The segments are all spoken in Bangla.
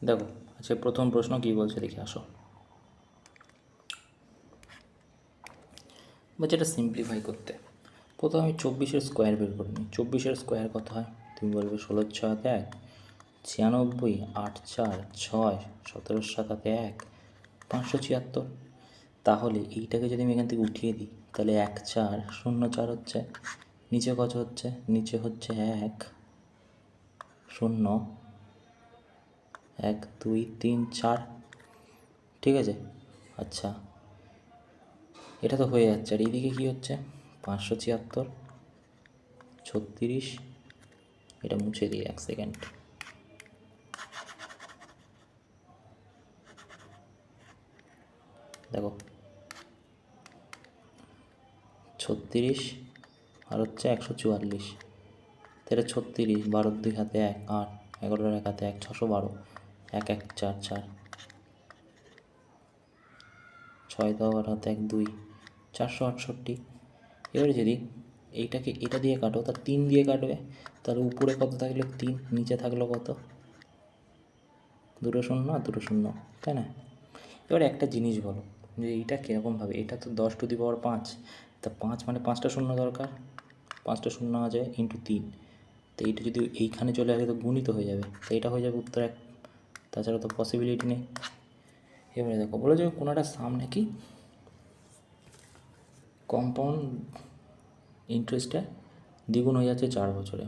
দেখো আচ্ছা, প্রথম প্রশ্ন কী বলছে দেখে আসো। বলছে এটা সিম্পলিফাই করতে প্রথমে আমি 24-এর স্কোয়ার বের করে নিই। 24-এর স্কোয়ার কত হয়? তুমি বলবে 16-6-1, 96, 8-4-6, 17-7-1, 576। তাহলে এইটাকে যদি আমি এখান থেকে উঠিয়ে দিই তাহলে 1404 হচ্ছে। নিচে কত হচ্ছে? নিচে হচ্ছে 1 0 1 2 3 4। ঠিক আছে, আচ্ছা এটা তো হয়ে যাচ্ছে। আর এইদিকে কী হচ্ছে? 576 36। এটা মুছে দিই 1 সেকেন্ড। দেখো 36 আর হচ্ছে 144। তাহলে 36, 12 2 হাতে 1 8, 11 1 হাতে 1 612, 1 1 4 4, 6 10 হাতে 1 2, 468। এবারে যদি এইটাকে এটা দিয়ে কাটো তা 3 দিয়ে কাটবে, তাহলে উপরে কত থাকলে 3, নিচে থাকলো কত? 2 শূন্য আর 2 শূন্য, তাই না? এবার একটা জিনিস বলো যে এইটা কীরকমভাবে, এটা তো 10⁵ তা 5 মানে 5টা শূন্য দরকার, 5টা শূন্য আছে ইন্টু 3। তো এইটা যদি এইখানে চলে আসে তো গুণিত হয়ে যাবে, তো এটা হয়ে যাবে উত্তর 1। তাছাড়া তো পসিবিলিটি নেই। এবারে দেখো বলো যে কোনোটার সামনে কি কম্পাউন্ড ইন্টারেস্টে দ্বিগুণ হয়ে যাচ্ছে 4 বছরে।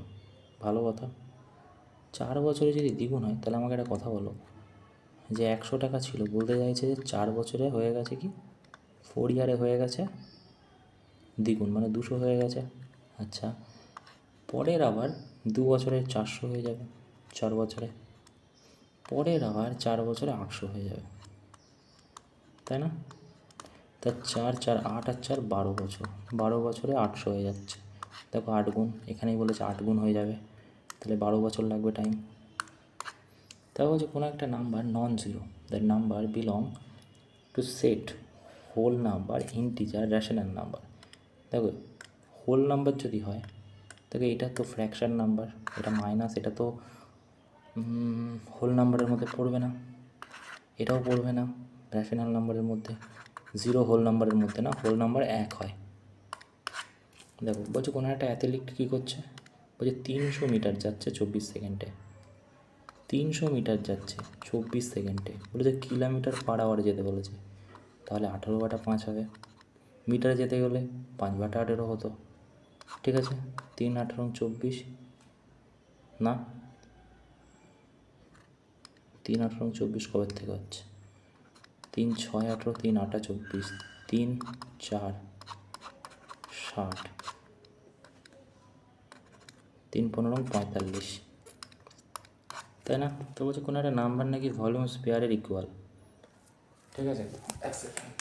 ভালো কথা, 4 বছরে যদি দ্বিগুণ হয় তাহলে আমাকে একটা কথা বলো যে 100 টাকা ছিল, বলতে চাইছে যে 4 বছরে হয়ে গেছে কি 4 ইয়ারে হয়ে গেছে দ্বিগুণ, মানে 200 হয়ে গেছে। আচ্ছা, পরের আবার 2 বছরে 400 হয়ে যাবে, 4 বছরে পরের আবার 4 বছরে 800 হয়ে যাবে, তাই না? তা 4 4 8 আর 4 12 বছর, 12 বছরে 800 হয়ে যাচ্ছে। দেখো 8 গুণ, এখানেই বলেছে 8 গুণ হয়ে যাবে, তাহলে 12 বছর লাগবে টাইম। তাও বলছে কোনো একটা number non zero, that number belong to set whole number, integer, rational number. দেখো হোল নাম্বার যদি হয় তাহলে এটা তো ফ্র্যাকশন নাম্বার, এটা মাইনাস, এটা তো হোল নাম্বারের মধ্যে পড়বে না, এটাও পড়বে না রেশনাল নাম্বারের মধ্যে। 0 হোল নাম্বারের মধ্যে না, হোল নাম্বার 1 হয়। দেখো বলছে কোনো একটা অ্যাথলিট কী করছে, বলছে 300 মিটার যাচ্ছে 24 সেকেন্ডে, 300 মিটার যাচ্ছে 24 সেকেন্ডে, বলেছে কিলোমিটার পার আওয়ারে যেতে বলেছে, তাহলে 18/5 হবে। মিটারে যেতে গেলে 5/18 হতো। ঠিক আছে, 3 18 24 না, 3 18 24 কবের থেকে হচ্ছে? 3 6 18, 3 8 24, 3 4 60, 3 15 45, তাই না? তো বলছে কোনো একটা নাম্বার নাকি ভলিউম স্পেয়ারের ইকুয়াল। ঠিক আছে, এক সেকেন্ড।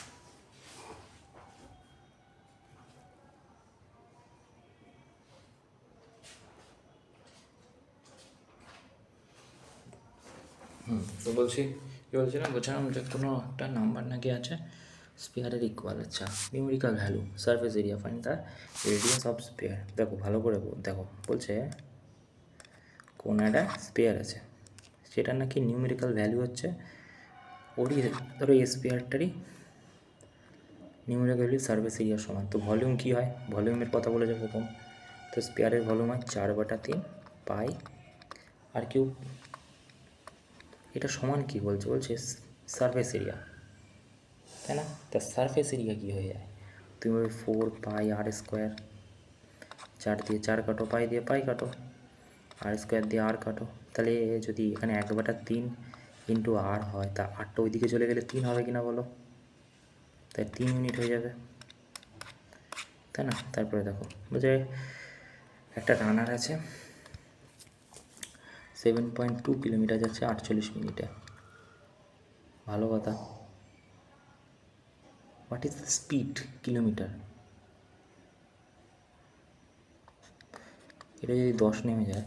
তো বলছি কী বলছিলাম, বলছিলাম যে কোনো একটা নাম্বার নাকি আছে স্পেয়ারের ইকুয়াল। আচ্ছা, numerical value surface area, find the radius of spare. দেখো ভালো করে দেখো, বলছে কোন একটা স্পেয়ার আছে, সেটা নাকি নিউমেরিক্যাল ভ্যালু হচ্ছে ওরই, ধরো এই স্পেয়ারটারই নিউমেরিক্যাল ভ্যালু সারফেস এরিয়ার সমান। তো ভলিউম কী হয়, ভলিউমের কথা বলেছে প্রথম, তো স্পেয়ারের ভলিউম হয় 4/3 পাই আর কিউব। এটা সমান কী বলছে, বলছে সারফেস এরিয়া, তাই না? তা সারফেস এরিয়া কী হয়ে যায়, তুমি ওই 4 পাই r², 4 দিয়ে 4 কাটো, পাই দিয়ে পাই কাটো, r² দিয়ে r কাটো, তাহলে যদি এখানে 1/3 ইন্টু r হয় তা আরটা ওইদিকে চলে গেলে 3 হবে কিনা বলো, তাই 3 ইউনিট হয়ে যাবে, তাই না? তারপরে দেখো বলছে একটা রানার আছে 7.2 কিলোমিটার যাচ্ছে 48 মিনিটে। ভালো কথা, what is the speed kilometre? এটা যদি 10 নেমে যায়,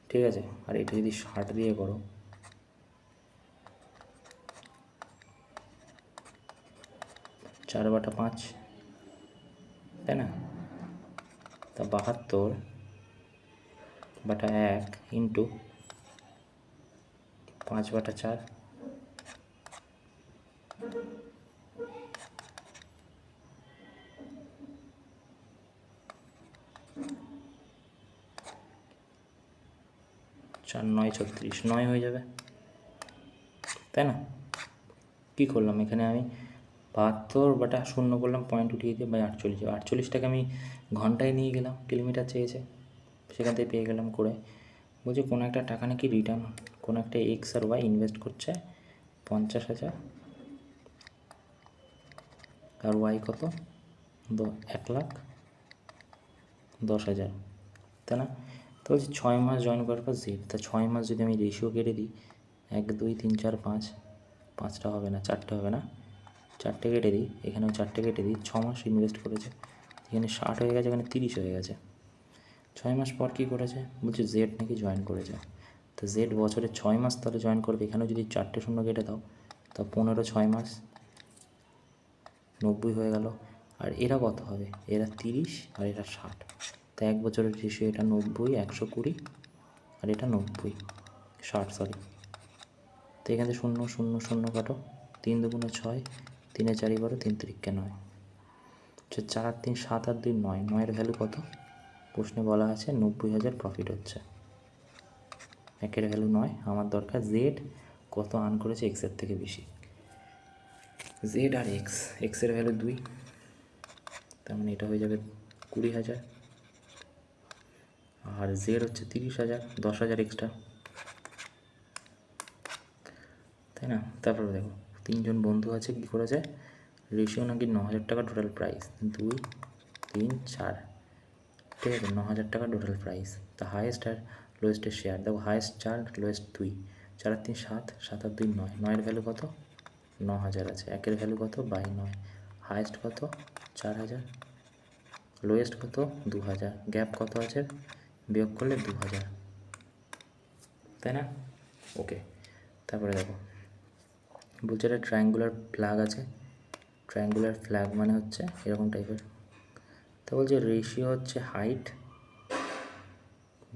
ঠিক আছে, আর এটা যদি 60 দিয়ে করো, চার বাটা 5, তাই না? তা 72/1 ইন্টু 5/4, চার 9 36, 9 হয়ে যাবে, তাই না? কী করলাম এখানে আমি 72/0 করলাম, পয়েন্ট উঠিয়ে দিয়ে বাই 48, 48টাকে আমি ঘন্টায় নিয়ে গেলাম, কিলোমিটার চেয়েছে, সেখান থেকে পেয়ে গেলাম করে। বলছি কোনো একটা টাকা নাকি রিটার্ন, কোনো একটা এক্স আর ওয়াই ইনভেস্ট করছে 50,000, আর ওয়াই কত 1,10,000, তাই না? তো বলছি 6 মাস জয়েন করার পর জেড, তা 6 মাস যদি আমি রেশিও কেটে দিই, 1 2 3 4 5, 5টা হবে না, 4টে হবে না, 4টে কেটে দিই, এখানেও 4টে কেটে দিই, 6 মাস ইনভেস্ট করেছে, এখানে 60 হয়ে গেছে, এখানে 30 হয়ে গেছে। 6 মাস পর কী করেছে, বলছে জেড নাকি জয়েন করেছে। তো জেড বছরে 6 মাস তাহলে জয়েন করবে, এখানেও যদি 4টে শূন্য কেটে দাও তা 15 6 মাস 90 হয়ে গেল। আর এরা কত হবে, এরা 30 আর এরা 60, তা 1 বছরের রেশিও এটা 90, 120, আর এটা 90 60 সরি। তো এখান থেকে 0 0 0 কাটো, 3 2 6, 3 4 12, 3 3 9, 4 আর 3 7 আর 2 9, 9-এর ভ্যালু কত প্রশ্নে বলা আছে, 90,000 প্রফিট হচ্ছে। একের ভ্যালু 9, আমার দরকার জেড কত আর্ন করেছে এক্সের থেকে বেশি। জেড আর এক্সের ভ্যালু 2, তার মানে এটা হয়ে যাবে 20,000, আর জেড হচ্ছে 30,000, 10,000 এক্সট্রা, তাই না? তারপরে দেখো 3 জন বন্ধু আছে, কী করেছে, রেশিও নাকি 9,000 টাকা টোটাল প্রাইস, 2 3 4, ঠিক আছে, 9,000 টাকা টোটাল প্রাইস। তা হায়েস্ট আর লোয়েস্টের শেয়ার দেখো, হায়েস্ট 4, লোয়েস্ট 2, 4 আর 3 7, 7 আর 2 9, 9-এর ভ্যালু কত 9,000 আছে, একের ভ্যালু কত বাই 9, হায়েস্ট কত 4,000, লোয়েস্ট কত 2,000, গ্যাপ কত আছে, বিয়োগ করলে 2,000, তাই না? ওকে, তারপরে দেখো বলছে একটা ট্রায়াঙ্গুলার ফ্ল্যাগ আছে, ট্রায়াঙ্গুলার ফ্ল্যাগ মানে হচ্ছে এরকম টাইপের। তো বলছে রেশিও হচ্ছে হাইট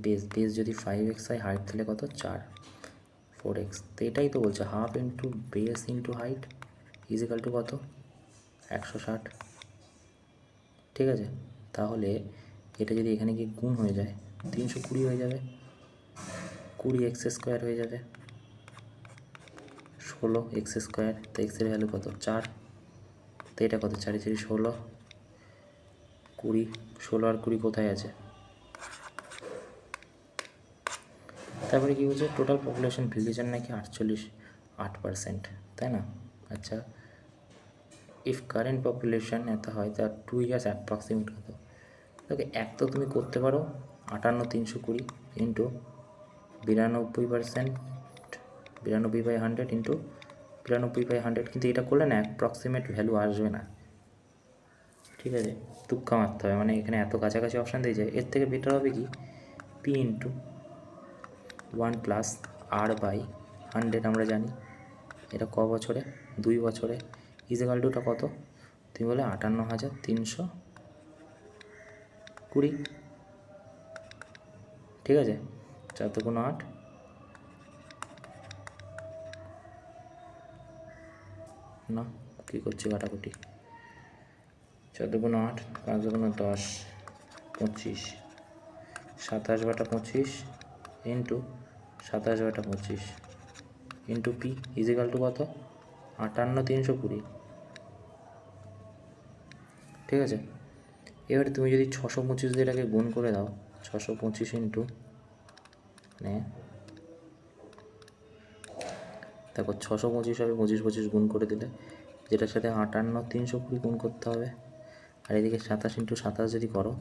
বেস, বেস যদি 5x হয়, হাইট তাহলে কত 4 4x, তো এটাই তো বলছে half into base into height is equal to কত 160, ঠিক আছে? তাহলে এটা যদি এখানে গিয়ে গুণ হয়ে যায় 320 হয়ে যাবে, 20x² হয়ে যাবে, 16x², তো এক্সের ভ্যালু কত 4, তো এটা কত 4 4 16, 20, 16 আর 20 কোথায় আছে, তারপরে কী বলছে টোটাল পপুলেশন ভিলেজের নাকি 8%, তাই না? আচ্ছা, ইফ কারেন্ট পপুলেশন এত হয় তার 2 ইয়ার্স অ্যাপ্রক্সিমেট কত, ওকে এক তো তুমি করতে পারো 58,320 ইন্টু 92%, 92/100 ইন্টু 92/100, কিন্তু এটা করলে না অ্যাপ্রক্সিমেট ভ্যালু আসবে না, ঠিক আছে, তুক্কা মারতে হবে, মানে এখানে এত কাছাকাছি অপশান দিয়ে যায়, এর থেকে বেটার হবে কি পি ইন্টু 1 প্লাস R/100, আমরা জানি এটা ক বছরে 2 বছরে, ইজিক্যাল টুটা কত তুমি বলে 58,320, ঠিক আছে, 4 2 8, না কী করছি কাটাকুটি, 4 2 8, 5 2 10, 25, 27/25 into 27/25 into P is equal to কত 58,320, ঠিক আছে। এবারে তুমি যদি 625 দিয়ে এটাকে গুণ করে দাও, 625 ইন্টু মানে দেখো 625 হবে, 25 25 গুণ করে দিলে, যেটার সাথে 58,320 গুণ করতে হবে, আর এদিকে 27 ইন্টু 27 যদি করো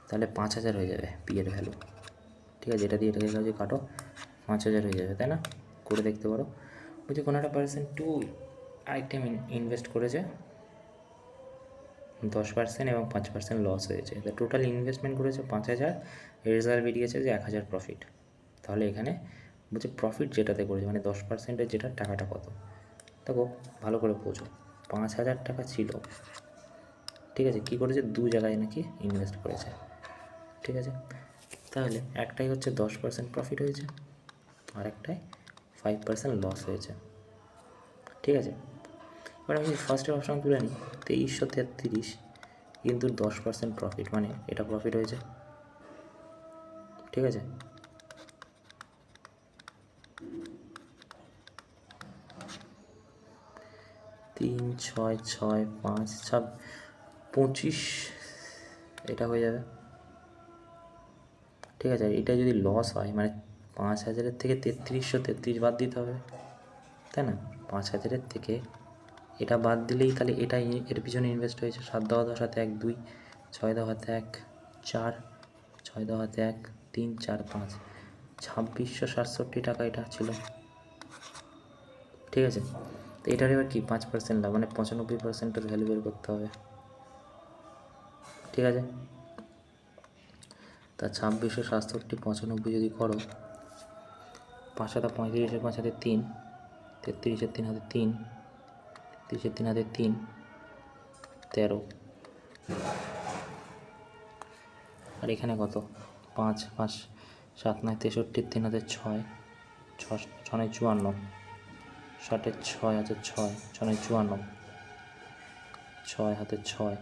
তাহলে 5,000 হয়ে যাবে পি এর ভ্যালু, ঠিক আছে, এটা দিয়ে এটাকে যদি কাটো 5,000 হয়ে যাবে, তাই না? করে দেখতে পারো। বলছি কোনো একটা পার্সেন্ট আইটেম ইনভেস্ট করেছে 10% এবং 5% লস হয়েছে, তো টোটাল ইনভেস্টমেন্ট করেছে 5,000, রেজাল্ট বেরিয়েছে যে 1,000 প্রফিট। তাহলে এখানে বলছে প্রফিট যেটাতে করেছে মানে 10%-এর যেটা টাকাটা কত, দেখো ভালো করে বোঝো, 5,000 টাকা ছিল, ঠিক আছে, কী করেছে 2 জায়গায় নাকি ইনভেস্ট করেছে, ঠিক আছে, তাহলে একটাই হচ্ছে 10% প্রফিট হয়েছে, আর একটায় 5% লস হয়েছে। ঠিক আছে, এবার আমি ফার্স্টের অপশান তুলে নিই 2333, কিন্তু 10% প্রফিট, মানে এটা প্রফিট হয়েছে। ঠিক আছে, তিন ছয় ছয় 5 25, এটা হয়ে যাবে। ঠিক আছে, এটা যদি লস হয় মানে 5000-এর থেকে 3333 বাদ দিতে হবে, তাই না? 5000-এর থেকে এটা বাদ দিলেই তাহলে এটা এর পিছনে ইনভেস্ট হয়েছে 7 10 10 হাতে 1 2, 6 10 হাতে 1 4, 6 10 হাতে 1 3 4 5, 2667 টাকা এটা ছিল। ঠিক আছে, তো এটার এবার কি 5% লাভ, মানে 95%-এর ভ্যালু বের করতে হবে। ঠিক আছে, তা 2667 95 যদি করো, 5 হাতে 35, 5 হাতে 3, 33, 3 হাতে 3, 33, 3 হাতে 3, 13, আর এখানে কত 5 5 7 9 63, 3 হাতে 6, 6 9 54, 60-এর 6 হাতে 6, 6 9 54, 6 হাতে 6,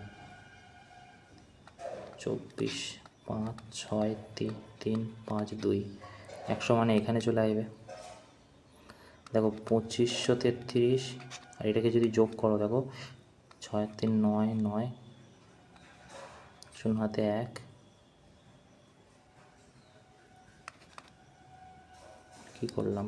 24, 5 6 3 3 5 2, 100, মানে এখানে চলে আসবে। দেখো 2533, আর এটাকে যদি যোগ করো, দেখো 6 3 9 9, 0 হাতে 1, কী করলাম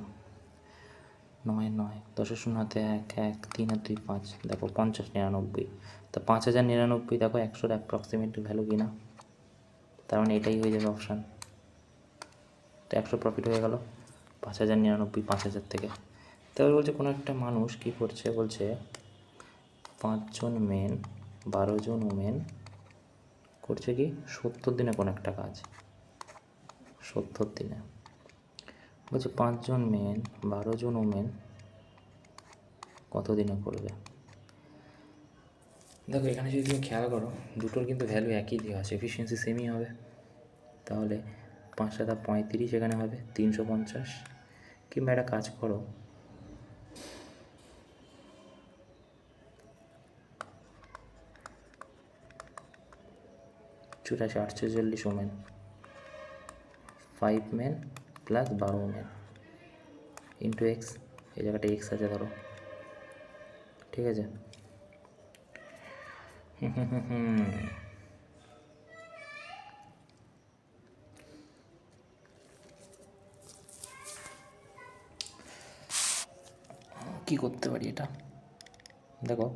9 9, 10 0 হাতে 1 1, 3 আর 2 5, দেখো 50 99, তা 5099 দেখো 100-র অ্যাপ্রক্সিমেট ভ্যালু কিনা, তার মানে এটাই হয়ে যাবে অপশান। তো 100 প্রফিট হয়ে গেল 5099 5000 থেকে। তারপর বলছে কোনো একটা মানুষ কী করছে, বলছে 5 জন মেন 12 জন ওমেন করছে কি 70 দিনে কোনো একটা কাজ, 70 দিনে। বলছে 5 জন মেন 12 জন ওমেন কত দিনে করবে। দেখো এখানে যদি তুমি খেয়াল করো, দুটোর কিন্তু ভ্যালু একই দেওয়া আছে, এফিসিয়েন্সি সেমই হবে। তাহলে 5 7 35 এখানে হবে 350, কিংবা একটা কাজ করো, চুরাশি 840 women, 5 men plus 12 women into x, এই জায়গাটা এক্স আছে ধরো। ঠিক আছে, কী করতে পারি এটা, দেখো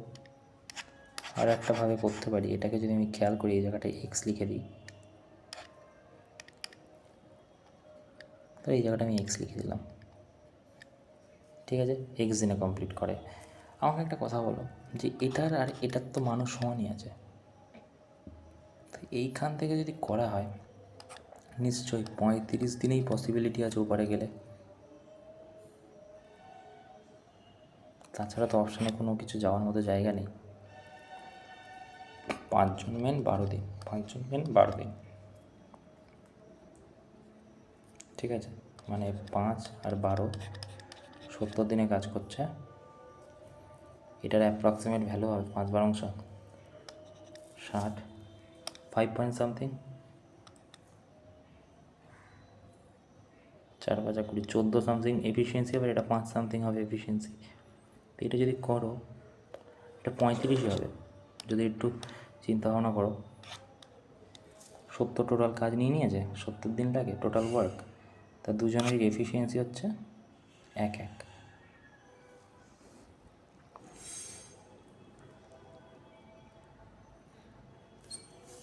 আর একটা ভাবে করতে পারি। এটাকে যদি আমি খেয়াল করি, এই জায়গাটায় এক্স লিখে দিই, তো এই জায়গাটা আমি এক্স লিখে দিলাম। ঠিক আছে, এক্স দিনে কমপ্লিট করে। আমাকে একটা কথা বলো, যে এটার আর এটার তো মানুষ সমানই আছে, তো এইখান থেকে যদি করা হয় নিশ্চয়ই 35 দিনেই পসিবিলিটি আছে ওপারে গেলে, তাছাড়া তো অপশানে কোনো কিছু যাওয়ার মতো জায়গা নেই। 5 জন মেন 12 দিন, 5 জন মেন 12 দিন। ঠিক আছে, মানে 5 আর 12 70 দিনে কাজ করছে। এটার অ্যাপ্রক্সিমেট ভ্যালু হবে 5 12 60, 5 পয়েন্ট সামথিং, 4 5 20 14 সামথিং এফিসিয়েন্সি হবে। এটা 5 সামথিং হবে এফিসিয়েন্সি। তো এটা যদি করো, এটা 35ই হবে। যদি একটু চিন্তা ভাবনা করো, 70 টোটাল কাজ নিয়েছে, 70 দিন লাগে টোটাল ওয়ার্ক, তা দুজনের এফিসিয়েন্সি হচ্ছে 1 1।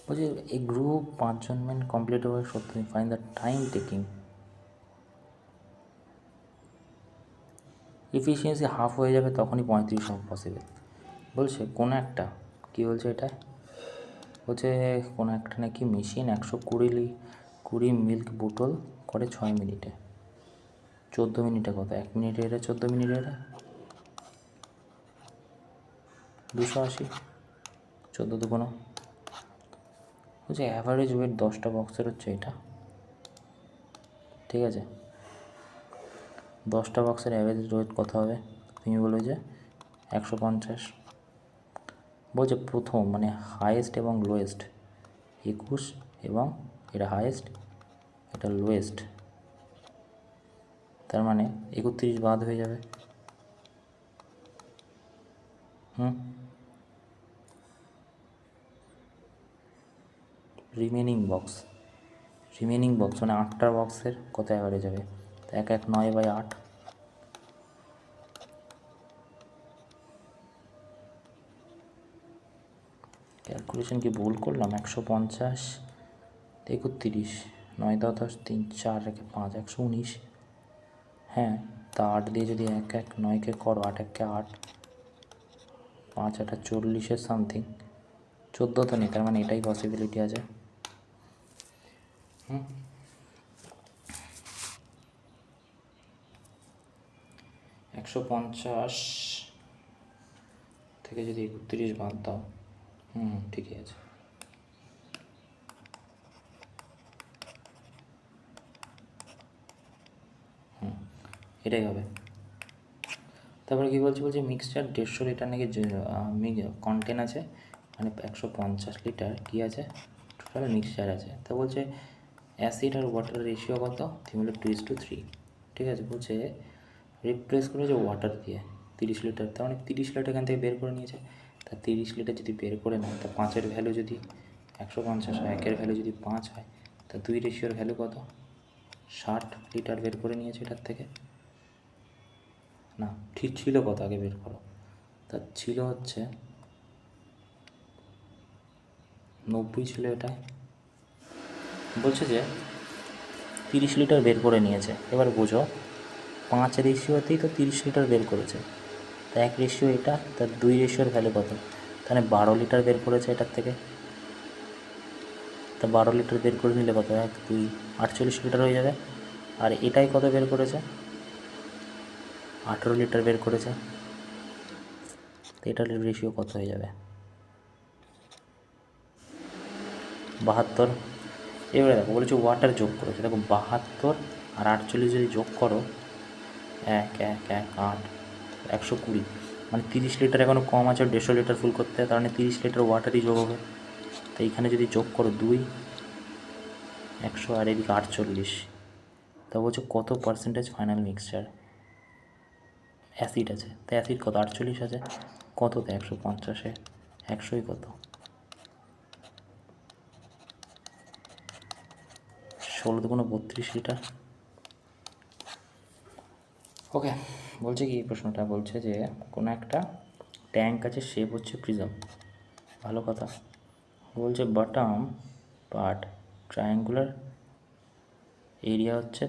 বলছি এই গ্রুপ 5 জন মেন কমপ্লিট হবে 70 দিন, fine the time taking, efficiency half হয়ে যাবে তখনই 35 পসিবল। বলছে কোনো একটা, কী বলছে এটা, বলছে কোনো একটা নাকি মেশিন 120 মিল্ক বোতল করে 6 মিনিটে, 14 মিনিটে কত, 1 মিনিটে এটা 14 মিনিটে এটা 280, 14 দুগুণ। বলছে অ্যাভারেজ ওয়েট 10টা বক্সের হচ্ছে এটা। ঠিক আছে, 10টা বক্সের অ্যাভারেজ ওয়েট কত হবে? তুমি বলো যে 150। বলছে প্রথম মানে হায়েস্ট এবং লোয়েস্ট 21 এবং এটা হায়েস্ট এটা লোয়েস্ট, তার মানে 31 বাদ হয়ে যাবে। রিমেনিং বক্স মানে 8টা বক্সের কত অ্যাভারেজ হবে? 9/8। ক্যালকুলেশন কি ভুল করলাম? 150 31 9 10 10 3 4 রেখে 5 119। হ্যাঁ, তা 8 দিয়ে যদি 9কে করো 8 1 8 5 8 40 সামথিং, 14 তো নেই, তার মানে এটাই পসিবিলিটি আছে। 150 থেকে যদি 31 বাদ দাও, ঠিকই আছে। এটাই হবে। তারপরে কী বলছে মিক্সচার 150 লিটার নাকি কন্টেন আছে, মানে 150 লিটার কী আছে টোটাল মিক্সচার আছে। তা বলছে অ্যাসিড আর ওয়াটার রেশিও কত? তুমি বলে 2:3। ঠিক আছে, বলছে রিপ্লেস করেছে ওয়াটার দিয়ে 30 লিটার, তার মানে 30 লিটার এখান থেকে বের করে নিয়েছে। তা 30 লিটার যদি বের করে নেয়, তা 5-এর ভ্যালু যদি 150 হয়, 1-এর ভ্যালু যদি 5 হয়, তা 2 রেশিওর ভ্যালু কত? 60 লিটার বের করে নিয়েছে এটার থেকে। না, ঠিক ছিল কত আগে বের করো। তা ছিল হচ্ছে 90 ছিল এটাই। বলছে যে 30 লিটার বের করে নিয়েছে। এবার বোঝো 5 রেশিওতেই তো 30 লিটার বের করেছে, তা 1 রেশিও এটা, তার 2 রেশিওর ভ্যালু কত? তাহলে 12 লিটার বের করেছে এটার থেকে। তা 12 লিটার বের করে নিলে কত? 1 2 48 লিটার হয়ে যাবে। আর এটাই কত বের করেছে? 18 লিটার বের করেছে। তো এটার রেশিও কত হয়ে যাবে? 72। এবারে দেখো বলেছে ওয়াটার যোগ করেছে, দেখো 72 আর 48 যদি যোগ করো 1 1 1 8 120, মানে 30 লিটার এখনও কম আছে 150 লিটার ফুল করতে, তার মানে 30 লিটার ওয়াটারই যোগ হবে। তো এইখানে যদি যোগ করো 2 100 আর এদিকে 48, তা বলছে কত পার্সেন্টেজ ফাইনাল মিক্সচার অ্যাসিড আছে? তো অ্যাসিড কত? 48 আছে। কততে? 150-এ 100ই কত? 16 দুগুণে 32 লিটার। ওকে, বলছে কি এই প্রশ্নটা বলছে যে কোনো একটা ট্যাঙ্ক আছে, শেপ হচ্ছে প্রিজম, ভালো কথা। বলছে বটম পার্ট ট্রায়াঙ্গুলার, এরিয়া হচ্ছে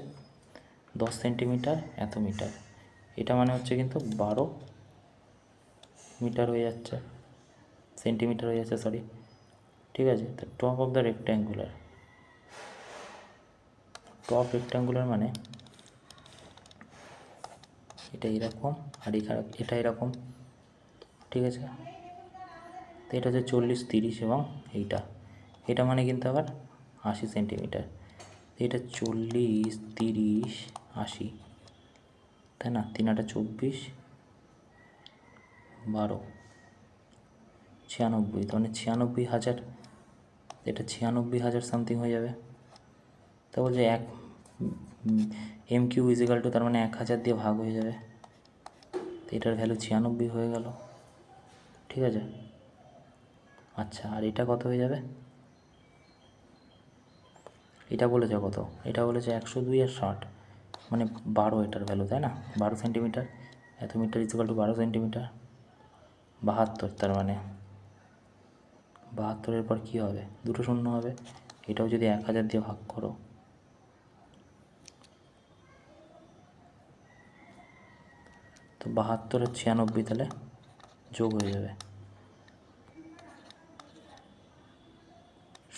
10 সেন্টিমিটার এত মিটার, এটা মানে হচ্ছে কিন্তু 12 মিটার হয়ে যাচ্ছে, সেন্টিমিটার হয়ে যাচ্ছে সরি। ঠিক আছে, তো টপ অফ দ্য রেক্ট্যাঙ্গুলার মানে এটা এরকম আর এটা এরকম। ঠিক আছে, তো এটা হচ্ছে 40 30 এবং এটা মানে কিন্তু আবার 80 সেন্টিমিটার। এটা 40 30 80, তাই না? 3 8 24 12 96, তার মানে 96,000, এটা 96,000 সামথিং হয়ে যাবে। তা বলছে এম কিউ ইজিক্যাল টু, তার মানে 1000 দিয়ে ভাগ হয়ে যাবে, তো এটার ভ্যালু 96 হয়ে গেল। ঠিক আছে, আচ্ছা আর এটা কত হয়ে যাবে? এটা বলেছে কত? এটা বলেছে 102 আর 60, মানে 12 এটার ভ্যালু, তাই না? 12 সেন্টিমিটার এত মিটার ইজিক্যাল টু 12 সেন্টিমিটার, 72, তার মানে 72-এর পর কী হবে? দুটো শূন্য হবে। এটাও যদি 1000 দিয়ে ভাগ করো, তো 72 আর 96 তাহলে যোগ হয়ে যাবে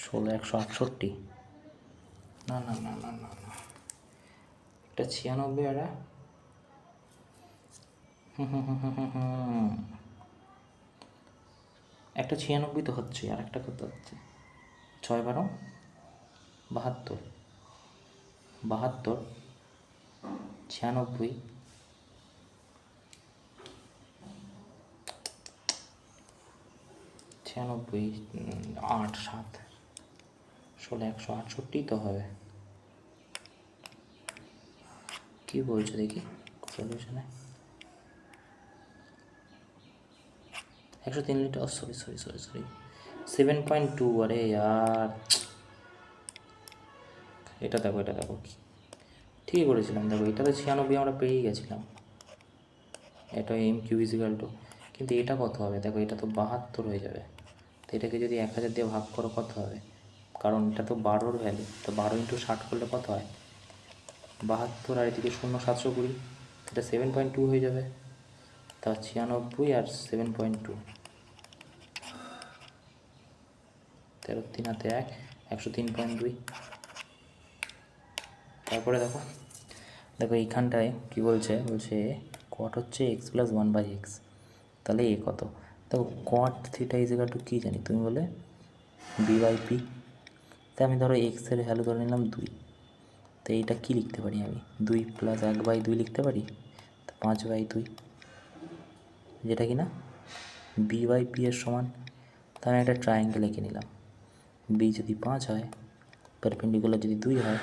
16 168। না না না না না না, এটা 96 আর একটা 96 তো হচ্ছে, আর একটা কত হচ্ছে? 6 12 72, 96 96 8 7 16 168 তো হবে। কি বলছো দেখি সলিউশনে? 103 লিটার, সরি 7.2। আরে यार, এটা দেখো ঠিকই করেছিলাম। দেখো এটা তো 96 আমরা পেয়েই গেছিলাম। এটা MQ = কিন্তু এটা কত হবে? দেখো এটা তো 72 হয়ে যাবে। তো এটাকে যদি 1000 দিয়ে ভাগ করো কত হবে? কারণ এটা তো 12-র ভ্যালু, তো 12 × 60 করলে কত হয়? 72। আর এদিকে 0 720, এটা 7.2 হয়ে যাবে। তা 96 আর 7.2, 13 3 হাতে 1, 103.2। তারপরে দেখো এইখানটায় কি বলছে কট হচ্ছে x + 1/x। তাহলে এ কত? দেখো কট থিটা = কী জানি, তুমি বলে b/p। তাই আমি ধরো এক্সের ভ্যালু ধরে নিলাম 2। তো এইটা কী লিখতে পারি আমি? 2 + 1/2 লিখতে পারি। তো 5/2, যেটা কি না b/p এর সমান। তাই আমি একটা ট্রায়াঙ্গেল এঁকে নিলাম। b যদি 5 হয়, পারপেন্ডিকুলার যদি 2 হয়,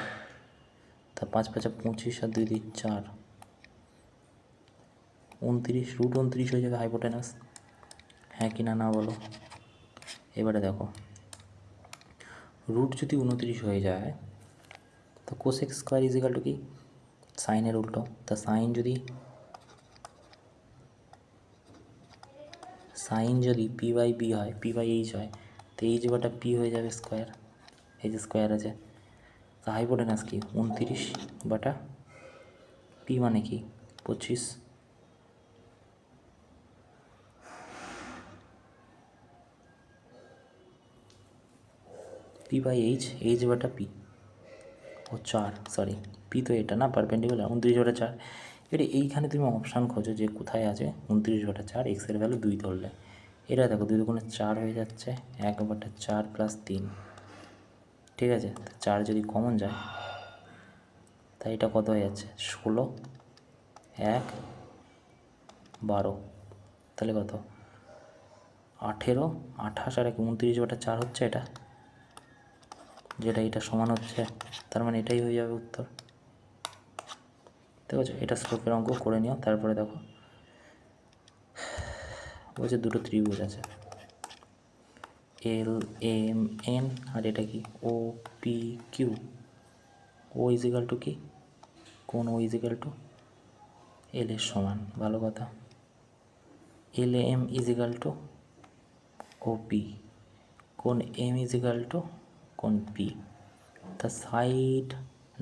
তা 5 5 25 আর 2 2 4, 29, √29 হয়ে যাবে হাইপোটেনাস। হ্যাঁ কি না বলো? এবারে দেখো রুট যদি 29 হয়ে যায়, তো কোসেক স্কোয়ার = কি? সাইনের উল্টো। তা সাইন যদি p/b হয়, p/h হয়, তো h/p হয়ে যাবে স্কোয়ার। এই যে স্কোয়ার আছে, তা হাইপোটেনাস কি? 29/p মানে কি? 25। p/h, h/p ও 4, সরি পি তো এটা না, পারপেন্ডিকুলার 29/4। এটা এইখানে তুমি অপশান খোঁজো যে কোথায় আছে 29/4, এক্সের ভ্যালু 2 ধরলে। এটা দেখো 2 × 4 হয়ে যাচ্ছে, 1/4 + 3। ঠিক আছে, 4 যদি কমন যায়, তাই এটা কত হয়ে যাচ্ছে? 16, 1, 12। তাহলে কত? 18, 28 আর 29/4 হচ্ছে এটা, যেটা এটা সমান হচ্ছে। তার মানে এটাই হয়ে যাবে উত্তর। ঠিক আছে, এটা স্লোপের অঙ্ক করে নিও। তারপরে দেখো বলছে দুটো ত্রিভুজ আছে, LMN, আর এটা কি OPQ। ও = কি? কোন ও = L এর সমান। ভালো কথা। LM = OP, কোন M = কোন P। তা সাইড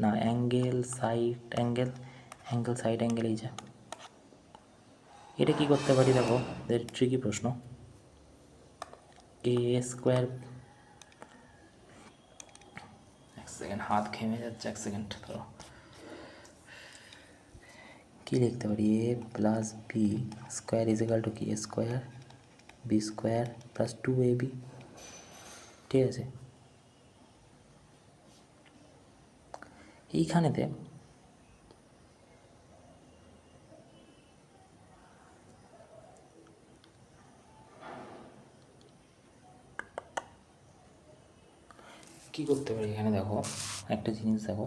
না অ্যাঙ্গেল, সাইড অ্যাঙ্গেল এই যে। এটা কি করতে পারি? দেখো ট্রিকি প্রশ্ন। A², এক সেকেন্ড, হাত ঘেমে যাচ্ছে, এক সেকেন্ড ধরো। কী লিখতে পারি? A + B² = কি? A² B² + 2AB। ঠিক আছে, এইখানেতে কী করতে পারি? এখানে দেখো একটা জিনিস দেখো,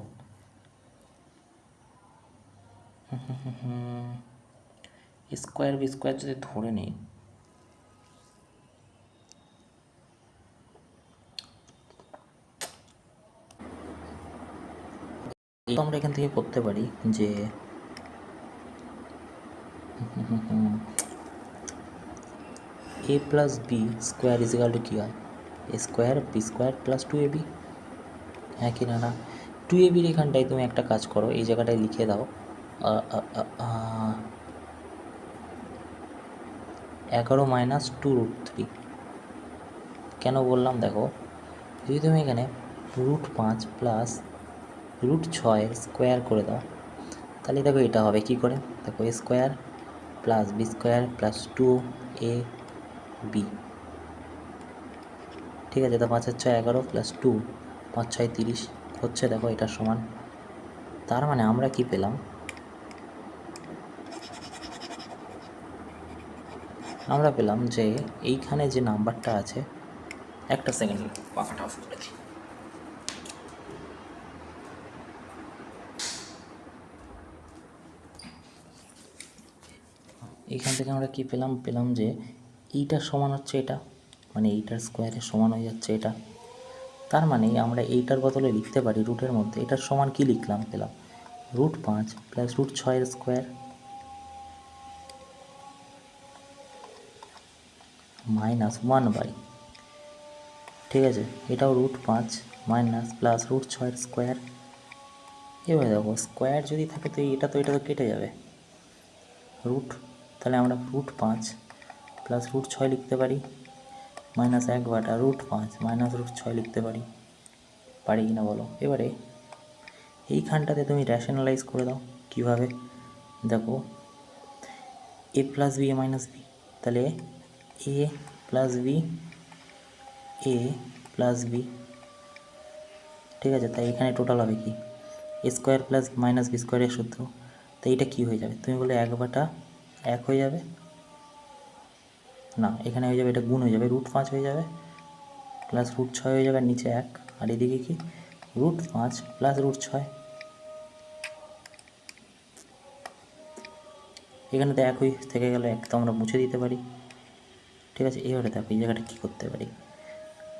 স্কোয়ার B² যদি ধরে নিই, আমরা এখান থেকে করতে পারি যে A + B² = কী হয়? A² B² + 2AB। হ্যাঁ কি না? 2AB এখানটায় তুমি একটা কাজ করো, এই জায়গাটায় লিখে দাও 11 - 2√3। কেন বললাম দেখো, যদি তুমি এখানে √5 + √6 স্কোয়ার করে দাও, তাহলে দেখো এটা হবে কি করে? দেখো A² + B² + 2AB। ঠিক আছে, তো 5 আর 6 11 + 2, 5 6 30 হচ্ছে। দেখো এটার সমান। তার মানে আমরা কি পেলাম? আমরা পেলাম যে এইখানে যে নাম্বারটা আছে, একটা সেকেন্ড পাখাটা অফ করে দিই। এইখান থেকে আমরা কি পেলাম যে এইটার সমান হচ্ছে এটা, মানে এইটার স্কোয়ারের সমান হয়ে যাচ্ছে এটা। তার মানে আমরা এইটার বদলে লিখতে পারি রুটের মধ্যে এটার সমান কি লিখলাম, পেলাম √5 প্লাস √6 স্কোয়ার -1/, ঠিক আছে, এটাও √5 মাইনাস প্লাস √6 স্কোয়ার। এবার দেখো স্কোয়ার যদি থাকে তো এটা তো কেটে যাবে রুট, তাহলে আমরা √5 প্লাস √6 লিখতে পারি, মাইনাস 1/, √5 মাইনাস √6 লিখতে পারি কি না বলো। এবারে এইখানটাতে তুমি র্যাশনালাইজ করে দাও কীভাবে, দেখো a plus b a minus b, তাহলে a plus b a plus b, ঠিক আছে, তাই এখানে টোটাল হবে কি a square plus minus b স্কোয়ারের সূত্র, তো এইটা কী হয়ে যাবে, তুমি বলে 1/1 হয়ে যাবে, না এখানে হয়ে যাবে, এটা গুণ হয়ে যাবে, √5 হয়ে যাবে প্লাস √6 হয়ে যাবে, আর নিচে 1, আর এদিকে কি √5 প্লাস √6, এখানে তো 1 থেকে গেল, 1 তো আমরা মুছে দিতে পারি, ঠিক আছে। এবারে দেখো এই জায়গাটা কী করতে পারি,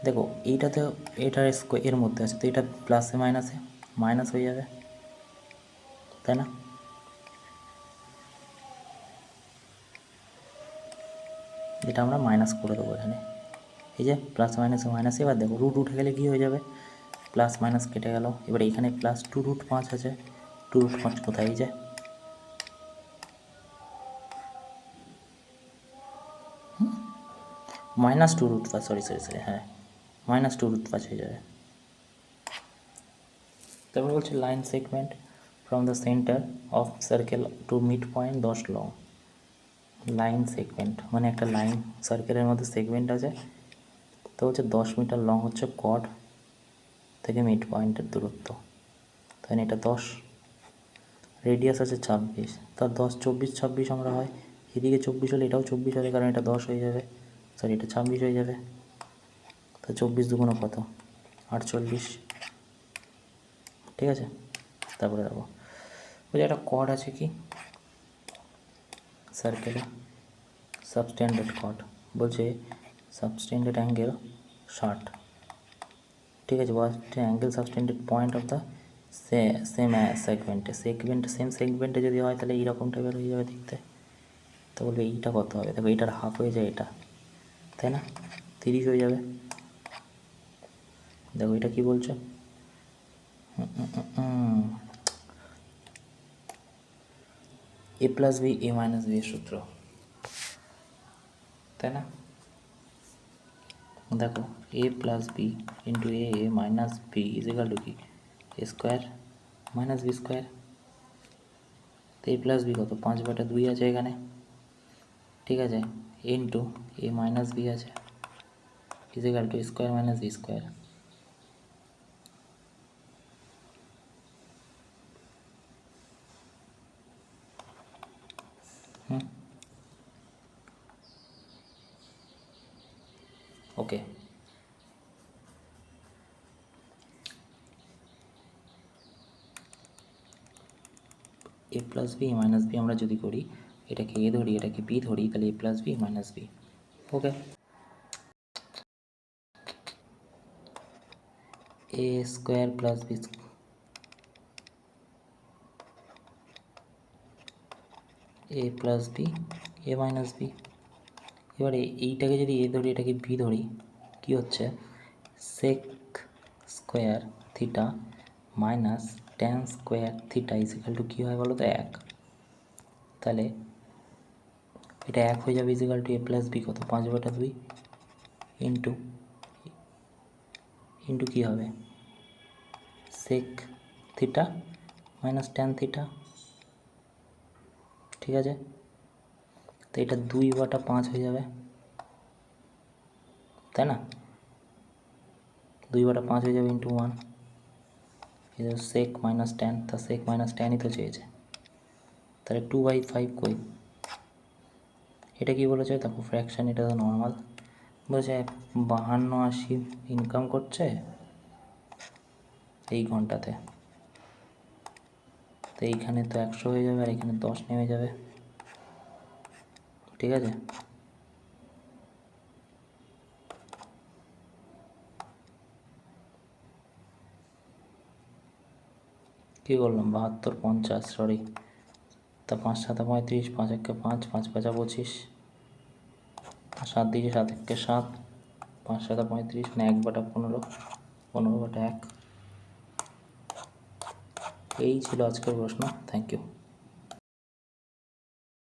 দেখো এইটাতে এটার এর মধ্যে আছে, তো এটা প্লাসে মাইনাসে মাইনাস হয়ে যাবে, তাই না, এটা আমরা মাইনাস করে দেবো এখানে, এই যে প্লাস মাইনাসে মাইনাস। এবার দেখো রুট উঠে গেলে কী হয়ে যাবে, প্লাস মাইনাস কেটে গেল, এবার এখানে প্লাস 2√5 আছে, 2√5 কোথায় যায়, -2√5, সরি, হ্যাঁ -2√5 হয়ে যাবে। তারপর বলছে line segment from the centre of circle to mid point 10 long. Line segment মানে একটা লাইন সার্কেলের মধ্যে সেগমেন্ট আছে, তো হচ্ছে 10 মিটার লং হচ্ছে কর্ড থেকে মিড পয়েন্টের দূরত্ব, তাই না, এটা 10, রেডিয়াস আছে 26, তার 10 24 26 আমরা হয়, এদিকে 24 হলে এটাও 24 হবে, কারণ এটা 10 হয়ে যাবে, সরি এটা 26 হয়ে যাবে, তো 24 দুগুণ কত 48, ঠিক আছে। তারপরে দেখো ওই যে একটা কর্ড আছে কি সার্কেলে, সাবস্ট্যান্ডার্ড কর্ড, বলছে সাবস্ট্যান্ডার্ড অ্যাঙ্গেল 60, ঠিক আছে, angle substandard point of the same same সেগমেন্টে যদি হয় তাহলে এইরকম টাইপের হয়ে যাবে দেখতে, তো বলবে এইটা কত হবে, দেখো এইটার হাফ হয়ে যায় এটা, তাই না, 30 হয়ে যাবে। দেখো এটা কি বলছো, a plus b a minus b এর সূত্র, তাই না, দেখো a plus b into a minus b is equal to কি a square minus b square, তো a প্লাস বি কত 5/2 আছে এখানে, ঠিক আছে, ইন্টু এ মাইনাস বি আছে is equal to square minus b square, okay. A plus b minus b আমরা যদি করি, এটাকে এ ধরি এটাকে বি ধরি, তাহলে এ plus b minus B, okay. A square plus b, a plus b a minus B, এবারে এইটাকে যদি এ ধরি এটাকে বি ধরি, কি হচ্ছে sec square theta minus tan square theta is equal to কী হয় বলো তো 1, তাহলে এটা 1 হয়ে যাবে is equal to a plus b কত 5/2 ইন্টু ইন্টু কী হবে sec theta minus tan theta, ঠিক আছে, তো এটা 2/5 হয়ে যাবে, তাই না, 2/5 হয়ে যাবে ইন্টু 1, এটা সেক মাইনাস ট্যান, তা সেক মাইনাস ট্যানই তো চেয়েছে, তাহলে 2/5 কই এটা কি বলেছে দেখো, ফ্র্যাকশান, এটা তো নর্মাল। বলেছে 52-80 ইনকাম করছে এই ঘন্টাতে, তো এইখানে তো 100 হয়ে যাবে আর এখানে 10 নেমে যাবে, ঠিক আছে। কী করলাম, 72-50, সরি, তা 5 7 35, 5 1 5, 5 5 25, 7 দিকে 7 1 7, 5 7 35, মানে 1/15, 15/1। এই ছিল আজকের প্রশ্ন। Thank you.